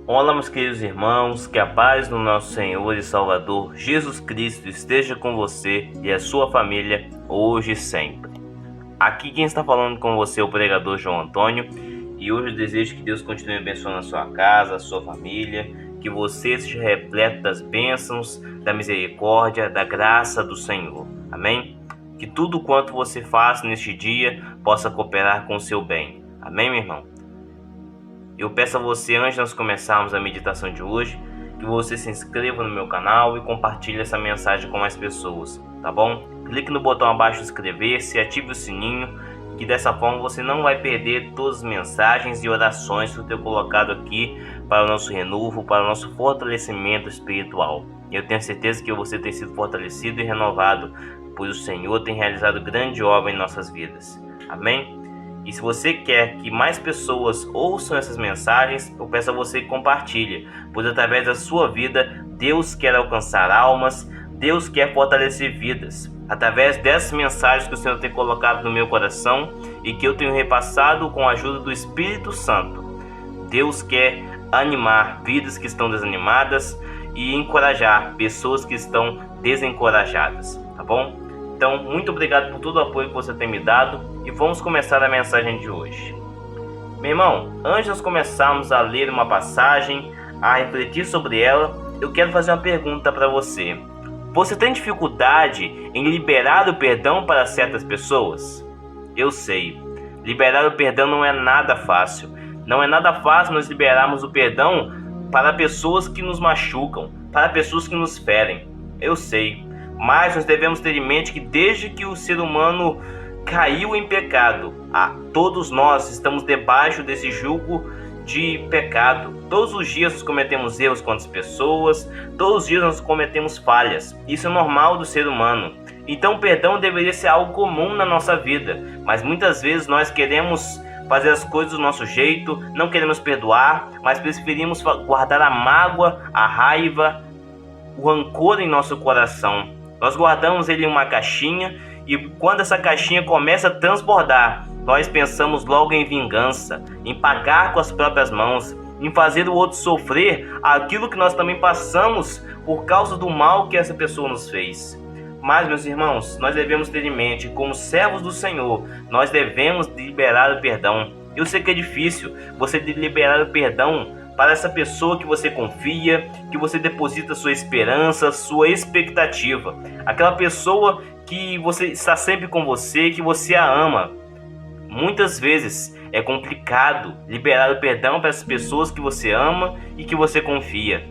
Olá, meus queridos irmãos, que a paz do nosso Senhor e Salvador Jesus Cristo esteja com você e a sua família hoje e sempre. Aqui quem está falando com você é o pregador João Antônio, e hoje eu desejo que Deus continue abençoando a sua casa, a sua família, que você seja repleto das bênçãos, da misericórdia, da graça do Senhor. Amém? Que tudo quanto você faça neste dia possa cooperar com o seu bem. Amém, meu irmão? Eu peço a você, antes de nós começarmos a meditação de hoje, que você se inscreva no meu canal e compartilhe essa mensagem com mais pessoas, tá bom? Clique no botão abaixo de inscrever-se, ative o sininho, que dessa forma você não vai perder todas as mensagens e orações que eu tenho colocado aqui para o nosso renovo, para o nosso fortalecimento espiritual. Eu tenho certeza que você tem sido fortalecido e renovado, pois o Senhor tem realizado grande obra em nossas vidas. Amém? E se você quer que mais pessoas ouçam essas mensagens, eu peço a você que compartilhe, pois através da sua vida, Deus quer alcançar almas, Deus quer fortalecer vidas. Através dessas mensagens que o Senhor tem colocado no meu coração e que eu tenho repassado com a ajuda do Espírito Santo, Deus quer animar vidas que estão desanimadas e encorajar pessoas que estão desencorajadas, tá bom? Então, muito obrigado por todo o apoio que você tem me dado e vamos começar a mensagem de hoje. Meu irmão, antes de nós começarmos a ler uma passagem, a refletir sobre ela, eu quero fazer uma pergunta para você. Você tem dificuldade em liberar o perdão para certas pessoas? Eu sei, liberar o perdão não é nada fácil. Não é nada fácil nós liberarmos o perdão para pessoas que nos machucam, para pessoas que nos ferem. Eu sei. Mas nós devemos ter em mente que desde que o ser humano caiu em pecado, todos nós estamos debaixo desse jugo de pecado. Todos os dias nós cometemos erros com as pessoas, todos os dias nós cometemos falhas. Isso é normal do ser humano. Então o perdão deveria ser algo comum na nossa vida, mas muitas vezes nós queremos fazer as coisas do nosso jeito, não queremos perdoar, mas preferimos guardar a mágoa, a raiva, o rancor em nosso coração. Nós guardamos ele em uma caixinha e quando essa caixinha começa a transbordar, nós pensamos logo em vingança, em pagar com as próprias mãos, em fazer o outro sofrer aquilo que nós também passamos por causa do mal que essa pessoa nos fez. Mas, meus irmãos, nós devemos ter em mente, como servos do Senhor, nós devemos liberar o perdão. Eu sei que é difícil você liberar o perdão para essa pessoa que você confia, que você deposita sua esperança, sua expectativa. Aquela pessoa que você está sempre com você, que você a ama. Muitas vezes é complicado liberar o perdão para essas pessoas que você ama e que você confia.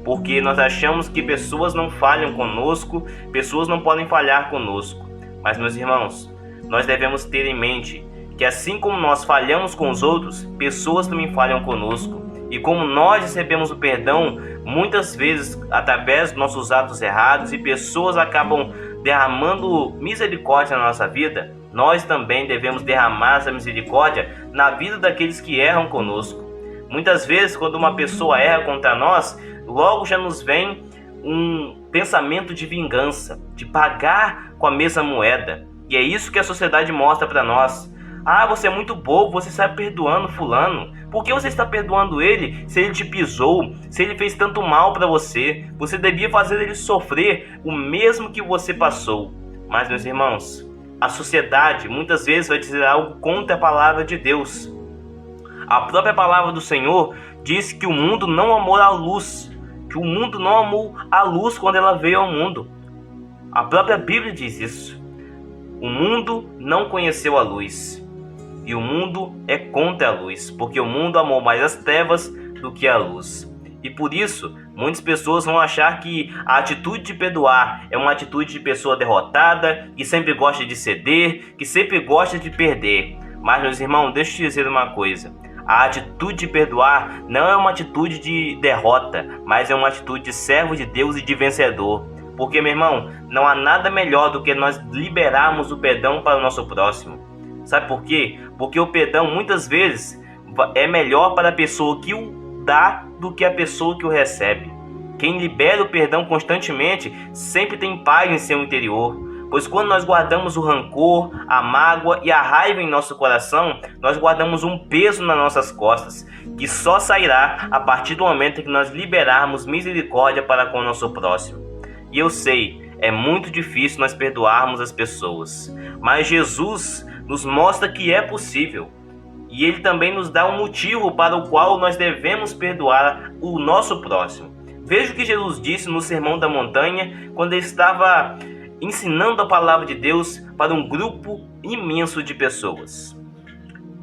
Porque nós achamos que pessoas não falham conosco, pessoas não podem falhar conosco. Mas, meus irmãos, nós devemos ter em mente que assim como nós falhamos com os outros, pessoas também falham conosco. E como nós recebemos o perdão, muitas vezes através dos nossos atos errados e pessoas acabam derramando misericórdia na nossa vida, nós também devemos derramar essa misericórdia na vida daqueles que erram conosco. Muitas vezes, quando uma pessoa erra contra nós, logo já nos vem um pensamento de vingança, de pagar com a mesma moeda. E é isso que a sociedade mostra para nós. Ah, você é muito bobo, você está perdoando fulano. Por que você está perdoando ele se ele te pisou, se ele fez tanto mal para você? Você devia fazer ele sofrer o mesmo que você passou. Mas, meus irmãos, a sociedade muitas vezes vai dizer algo contra a palavra de Deus. A própria palavra do Senhor diz que o mundo não amou a luz, que o mundo não amou a luz quando ela veio ao mundo. A própria Bíblia diz isso. O mundo não conheceu a luz. E o mundo é contra a luz, porque o mundo amou mais as trevas do que a luz. E por isso, muitas pessoas vão achar que a atitude de perdoar é uma atitude de pessoa derrotada, que sempre gosta de ceder, que sempre gosta de perder. Mas, meus irmãos, deixa eu te dizer uma coisa. A atitude de perdoar não é uma atitude de derrota, mas é uma atitude de servo de Deus e de vencedor. Porque, meu irmão, não há nada melhor do que nós liberarmos o perdão para o nosso próximo. Sabe por quê? Porque o perdão muitas vezes é melhor para a pessoa que o dá do que a pessoa que o recebe. Quem libera o perdão constantemente sempre tem paz em seu interior. Pois quando nós guardamos o rancor, a mágoa e a raiva em nosso coração, nós guardamos um peso nas nossas costas, que só sairá a partir do momento em que nós liberarmos misericórdia para com o nosso próximo. E eu sei, é muito difícil nós perdoarmos as pessoas, mas Jesus nos mostra que é possível. E Ele também nos dá um motivo para o qual nós devemos perdoar o nosso próximo. Veja o que Jesus disse no Sermão da Montanha, quando Ele estava ensinando a palavra de Deus para um grupo imenso de pessoas.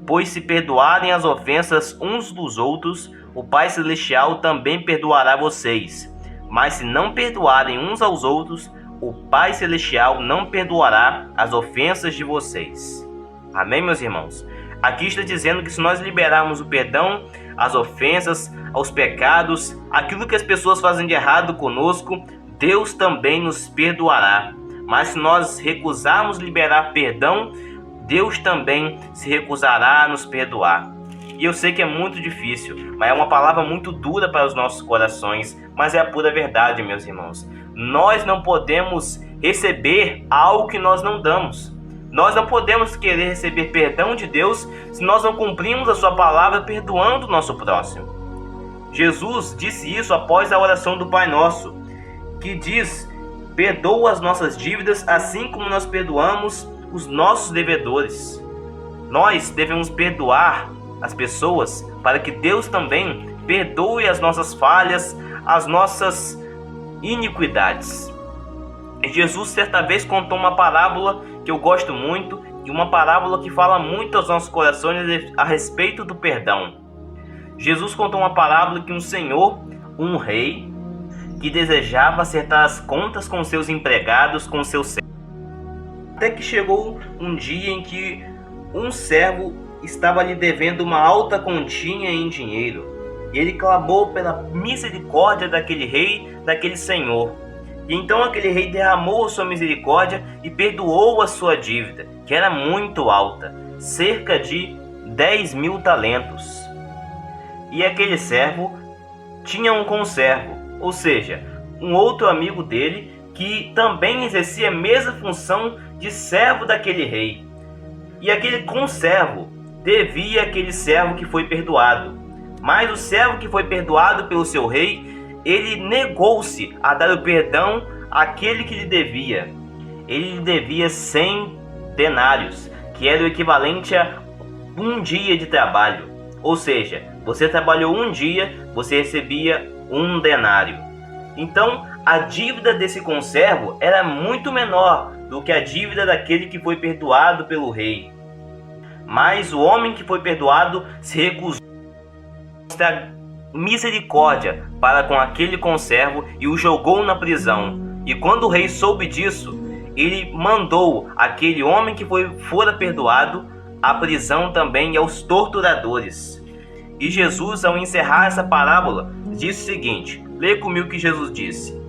Pois se perdoarem as ofensas uns dos outros, o Pai Celestial também perdoará vocês. Mas se não perdoarem uns aos outros, o Pai Celestial não perdoará as ofensas de vocês. Amém, meus irmãos? Aqui está dizendo que se nós liberarmos o perdão, as ofensas, aos pecados, aquilo que as pessoas fazem de errado conosco, Deus também nos perdoará. Mas se nós recusarmos liberar perdão, Deus também se recusará a nos perdoar. E eu sei que é muito difícil, mas é uma palavra muito dura para os nossos corações, mas é a pura verdade, meus irmãos. Nós não podemos receber algo que nós não damos. Nós não podemos querer receber perdão de Deus se nós não cumprimos a sua palavra perdoando o nosso próximo. Jesus disse isso após a oração do Pai Nosso, que diz: perdoa as nossas dívidas assim como nós perdoamos os nossos devedores. Nós devemos perdoar as pessoas para que Deus também perdoe as nossas falhas, as nossas iniquidades. E Jesus certa vez contou uma parábola que eu gosto muito, e uma parábola que fala muito aos nossos corações a respeito do perdão. Jesus contou uma parábola que um senhor, um rei, que desejava acertar as contas com seus empregados, com seus servos. Até que chegou um dia em que um servo estava lhe devendo uma alta quantia em dinheiro. E ele clamou pela misericórdia daquele rei, daquele senhor. E então aquele rei derramou a sua misericórdia e perdoou a sua dívida, que era muito alta, cerca de 10.000 talentos. E aquele servo tinha um conservo, ou seja, um outro amigo dele, que também exercia a mesma função de servo daquele rei. E aquele conservo devia aquele servo que foi perdoado. Mas o servo que foi perdoado pelo seu rei, ele negou-se a dar o perdão àquele que lhe devia. Ele lhe devia 100 denários, que era o equivalente a um dia de trabalho. Ou seja, você trabalhou um dia, você recebia 1 denário. Então, a dívida desse conservo era muito menor do que a dívida daquele que foi perdoado pelo rei. Mas o homem que foi perdoado se recusou a mostrar misericórdia para com aquele conservo e o jogou na prisão. E quando o rei soube disso, ele mandou aquele homem que fora perdoado à prisão também e aos torturadores. E Jesus, ao encerrar essa parábola, disse o seguinte: lê comigo o que Jesus disse: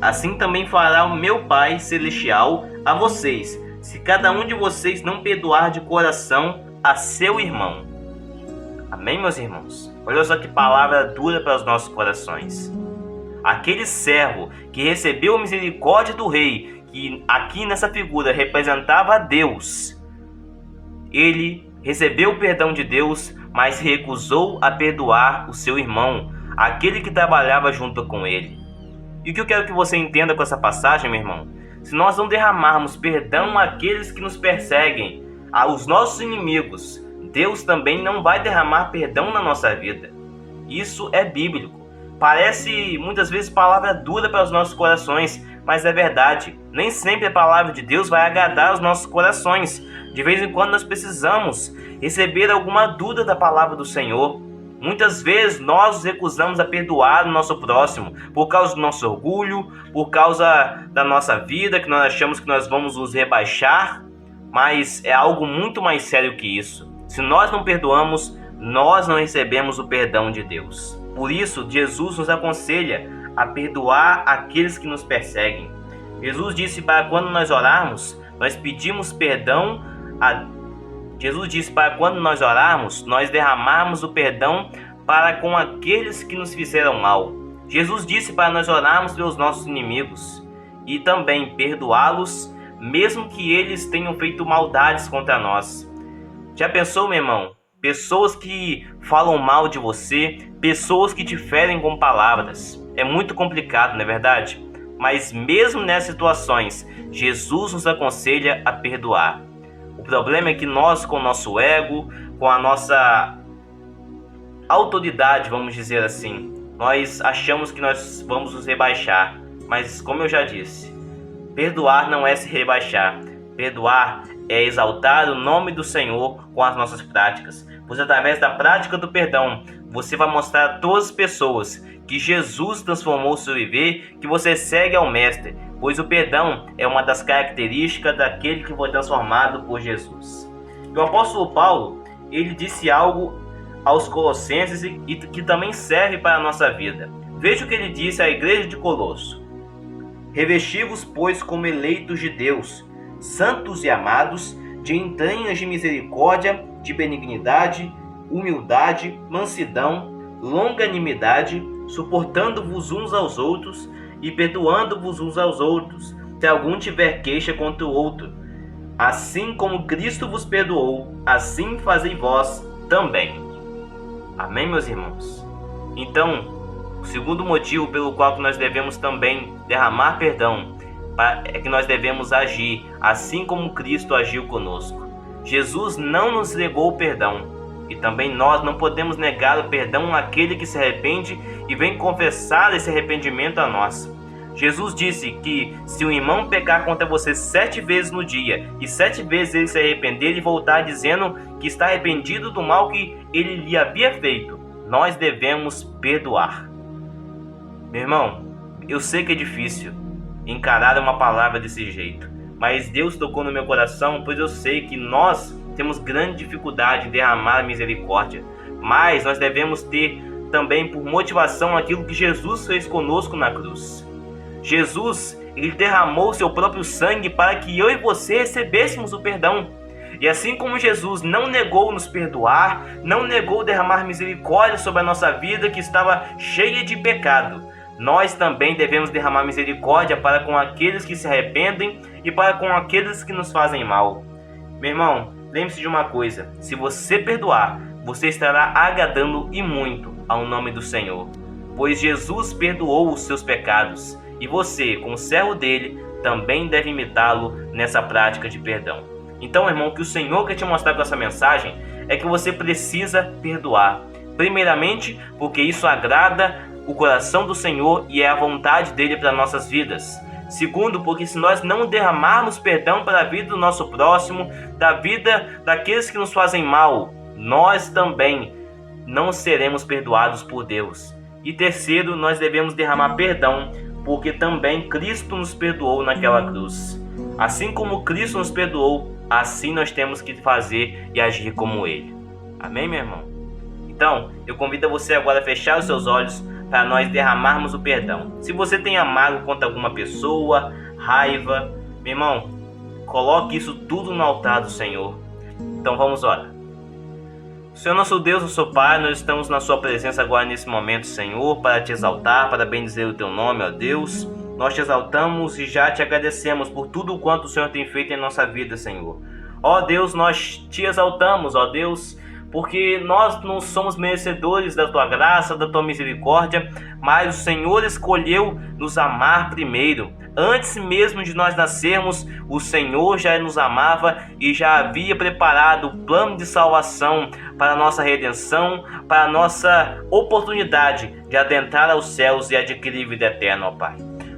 assim também fará o meu Pai Celestial a vocês, se cada um de vocês não perdoar de coração a seu irmão. Amém, meus irmãos? Olha só que palavra dura para os nossos corações. Aquele servo que recebeu a misericórdia do rei, que aqui nessa figura representava a Deus, ele recebeu o perdão de Deus, mas recusou a perdoar o seu irmão, aquele que trabalhava junto com ele. E o que eu quero que você entenda com essa passagem, meu irmão? Se nós não derramarmos perdão àqueles que nos perseguem, aos nossos inimigos, Deus também não vai derramar perdão na nossa vida. Isso é bíblico. Parece muitas vezes palavra dura para os nossos corações, mas é verdade. Nem sempre a palavra de Deus vai agradar os nossos corações. De vez em quando nós precisamos receber alguma dúvida da palavra do Senhor. Muitas vezes nós nos recusamos a perdoar o nosso próximo por causa do nosso orgulho, por causa da nossa vida, que nós achamos que nós vamos nos rebaixar, mas é algo muito mais sério que isso. Se nós não perdoamos, nós não recebemos o perdão de Deus. Por isso, Jesus nos aconselha a perdoar aqueles que nos perseguem. Jesus disse para quando nós orarmos, nós pedimos perdão Jesus disse para quando nós orarmos, nós derramarmos o perdão para com aqueles que nos fizeram mal. Jesus disse para nós orarmos pelos nossos inimigos e também perdoá-los, mesmo que eles tenham feito maldades contra nós. Já pensou, meu irmão, pessoas que falam mal de você, pessoas que te ferem com palavras. É muito complicado, não é verdade? Mas mesmo nessas situações, Jesus nos aconselha a perdoar. O problema é que nós, com o nosso ego, com a nossa autoridade, vamos dizer assim, nós achamos que nós vamos nos rebaixar. Mas, como eu já disse, perdoar não é se rebaixar. Perdoar é exaltar o nome do Senhor com as nossas práticas. Pois através da prática do perdão, você vai mostrar a todas as pessoas que Jesus transformou o seu viver, que você segue ao Mestre, pois o perdão é uma das características daquele que foi transformado por Jesus. E o apóstolo Paulo, ele disse algo aos Colossenses e que também serve para a nossa vida. Veja o que ele disse à igreja de Colosso: revesti-vos, pois, como eleitos de Deus, santos e amados, de entranhas de misericórdia, de benignidade, humildade, mansidão, longanimidade, suportando-vos uns aos outros e perdoando-vos uns aos outros, se algum tiver queixa contra o outro. Assim como Cristo vos perdoou, assim fazei vós também. Amém, meus irmãos? Então, o segundo motivo pelo qual nós devemos também derramar perdão é que nós devemos agir assim como Cristo agiu conosco. Jesus não nos negou o perdão, e também nós não podemos negar o perdão àquele que se arrepende e vem confessar esse arrependimento a nós. Jesus disse que se um irmão pecar contra você 7 vezes no dia e 7 vezes ele se arrepender e voltar dizendo que está arrependido do mal que ele lhe havia feito, nós devemos perdoar. Meu irmão, eu sei que é difícil encarar uma palavra desse jeito, mas Deus tocou no meu coração, pois eu sei que nós temos grande dificuldade em derramar misericórdia, mas nós devemos ter também por motivação aquilo que Jesus fez conosco na cruz. Jesus, ele derramou seu próprio sangue para que eu e você recebêssemos o perdão. E assim como Jesus não negou nos perdoar, não negou derramar misericórdia sobre a nossa vida que estava cheia de pecado, nós também devemos derramar misericórdia para com aqueles que se arrependem e para com aqueles que nos fazem mal. Meu irmão, lembre-se de uma coisa: se você perdoar, você estará agradando e muito ao nome do Senhor, pois Jesus perdoou os seus pecados e você, como servo dele, também deve imitá-lo nessa prática de perdão. Então, irmão, o que o Senhor quer te mostrar com essa mensagem é que você precisa perdoar. Primeiramente, porque isso agrada o coração do Senhor e é a vontade dele para nossas vidas. Segundo, porque se nós não derramarmos perdão para a vida do nosso próximo, da vida daqueles que nos fazem mal, nós também não seremos perdoados por Deus. E terceiro, nós devemos derramar perdão, porque também Cristo nos perdoou naquela cruz. Assim como Cristo nos perdoou, assim nós temos que fazer e agir como Ele. Amém, meu irmão? Então, eu convido você agora a fechar os seus olhos para nós derramarmos o perdão. Se você tem amargo contra alguma pessoa, raiva, meu irmão, coloque isso tudo no altar do Senhor. Então vamos orar. Senhor nosso Deus, nosso Pai, nós estamos na sua presença agora nesse momento, Senhor, para te exaltar, para bendizer o teu nome, ó Deus. Nós te exaltamos e já te agradecemos por tudo quanto o Senhor tem feito em nossa vida, Senhor. Ó Deus, nós te exaltamos, ó Deus, porque nós não somos merecedores da tua graça, da tua misericórdia, mas o Senhor escolheu nos amar primeiro. Antes mesmo de nós nascermos, o Senhor já nos amava e já havia preparado o plano de salvação para a nossa redenção, para a nossa oportunidade de adentrar aos céus e adquirir vida eterna, ó Pai.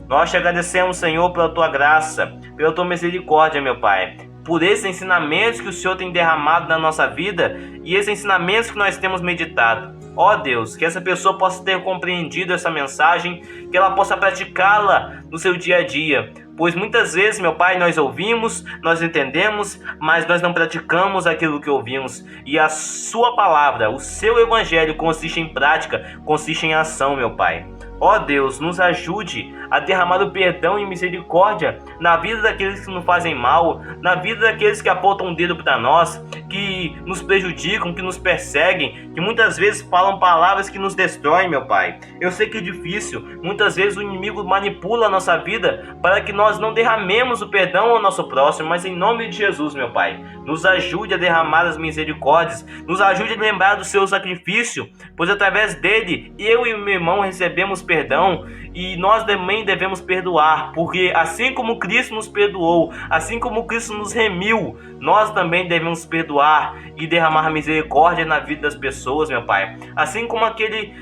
Nós te agradecemos, Senhor, pela tua graça, pela tua misericórdia, meu Pai, por esses ensinamentos que o Senhor tem derramado na nossa vida e esses ensinamentos que nós temos meditado. Ó Deus, que essa pessoa possa ter compreendido essa mensagem, que ela possa praticá-la no seu dia a dia. Pois muitas vezes, meu Pai, nós ouvimos, nós entendemos, mas nós não praticamos aquilo que ouvimos. E a sua palavra, o seu evangelho consiste em prática, consiste em ação, meu Pai. Ó Deus, nos ajude a derramar o perdão e misericórdia na vida daqueles que nos fazem mal, na vida daqueles que apontam o dedo para nós. que nos prejudicam, que nos perseguem, que muitas vezes falam palavras que nos destroem, meu Pai. Eu sei que é difícil, muitas vezes o inimigo manipula a nossa vida para que nós não derramemos o perdão ao nosso próximo, mas em nome de Jesus, meu Pai, nos ajude a derramar as misericórdias, nos ajude a lembrar do seu sacrifício, pois através dele, eu e o meu irmão recebemos perdão e nós também devemos perdoar, porque assim como Cristo nos perdoou, assim como Cristo nos remiu, nós também devemos perdoar e derramar misericórdia na vida das pessoas, meu Pai. Assim como aquele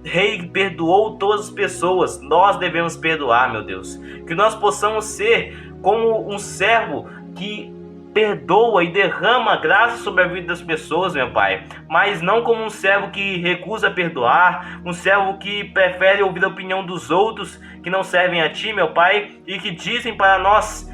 rei perdoou todas as pessoas, nós devemos perdoar, meu Deus. Que nós possamos ser como um servo que perdoa e derrama graça sobre a vida das pessoas, meu Pai, mas não como um servo que recusa perdoar, um servo que prefere ouvir a opinião dos outros que não servem a Ti, meu Pai, e que dizem para nós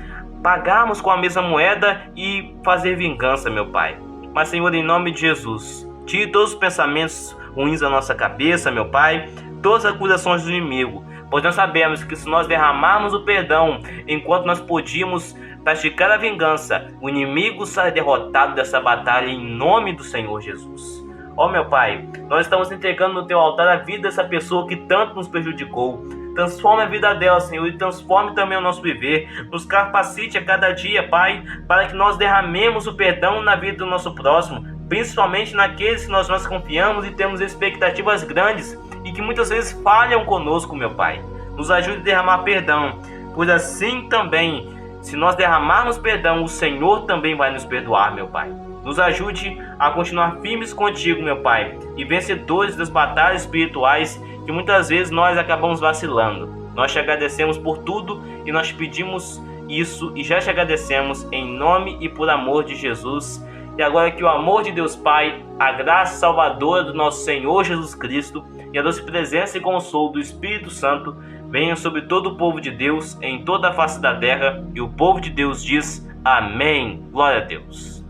pagarmos com a mesma moeda e fazer vingança, meu Pai. Mas, Senhor, em nome de Jesus, tire todos os pensamentos ruins da nossa cabeça, meu Pai, todas as acusações do inimigo, pois nós sabemos que se nós derramarmos o perdão enquanto nós podíamos praticar a vingança, o inimigo sai derrotado dessa batalha em nome do Senhor Jesus. Ó meu Pai, nós estamos entregando no Teu altar a vida dessa pessoa que tanto nos prejudicou. Transforme a vida dela, Senhor, e transforme também o nosso viver. Nos capacite a cada dia, Pai, para que nós derramemos o perdão na vida do nosso próximo, principalmente naqueles que nós confiamos e temos expectativas grandes e que muitas vezes falham conosco, meu Pai. Nos ajude a derramar perdão, pois assim também, se nós derramarmos perdão, o Senhor também vai nos perdoar, meu Pai. Nos ajude a continuar firmes contigo, meu Pai, e vencedores das batalhas espirituais que muitas vezes nós acabamos vacilando. Nós te agradecemos por tudo e nós te pedimos isso e já te agradecemos em nome e por amor de Jesus. E agora que o amor de Deus Pai, a graça salvadora do nosso Senhor Jesus Cristo e a doce presença e consolo do Espírito Santo venham sobre todo o povo de Deus em toda a face da terra. E o povo de Deus diz amém. Glória a Deus.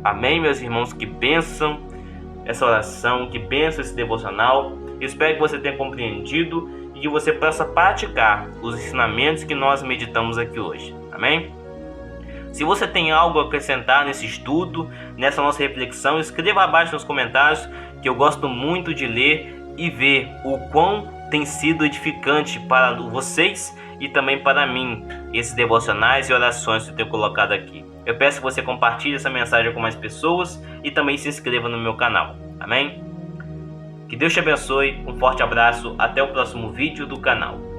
Amém, meus irmãos. Que bênção essa oração, que bênção esse devocional. Eu espero que você tenha compreendido e que você possa praticar os ensinamentos que nós meditamos aqui hoje. Amém? Se você tem algo a acrescentar nesse estudo, nessa nossa reflexão, escreva abaixo nos comentários, que eu gosto muito de ler e ver o quão tem sido edificante para vocês e também para mim, esses devocionais e orações que eu tenho colocado aqui. Eu peço que você compartilhe essa mensagem com mais pessoas e também se inscreva no meu canal. Amém? Que Deus te abençoe, um forte abraço, até o próximo vídeo do canal.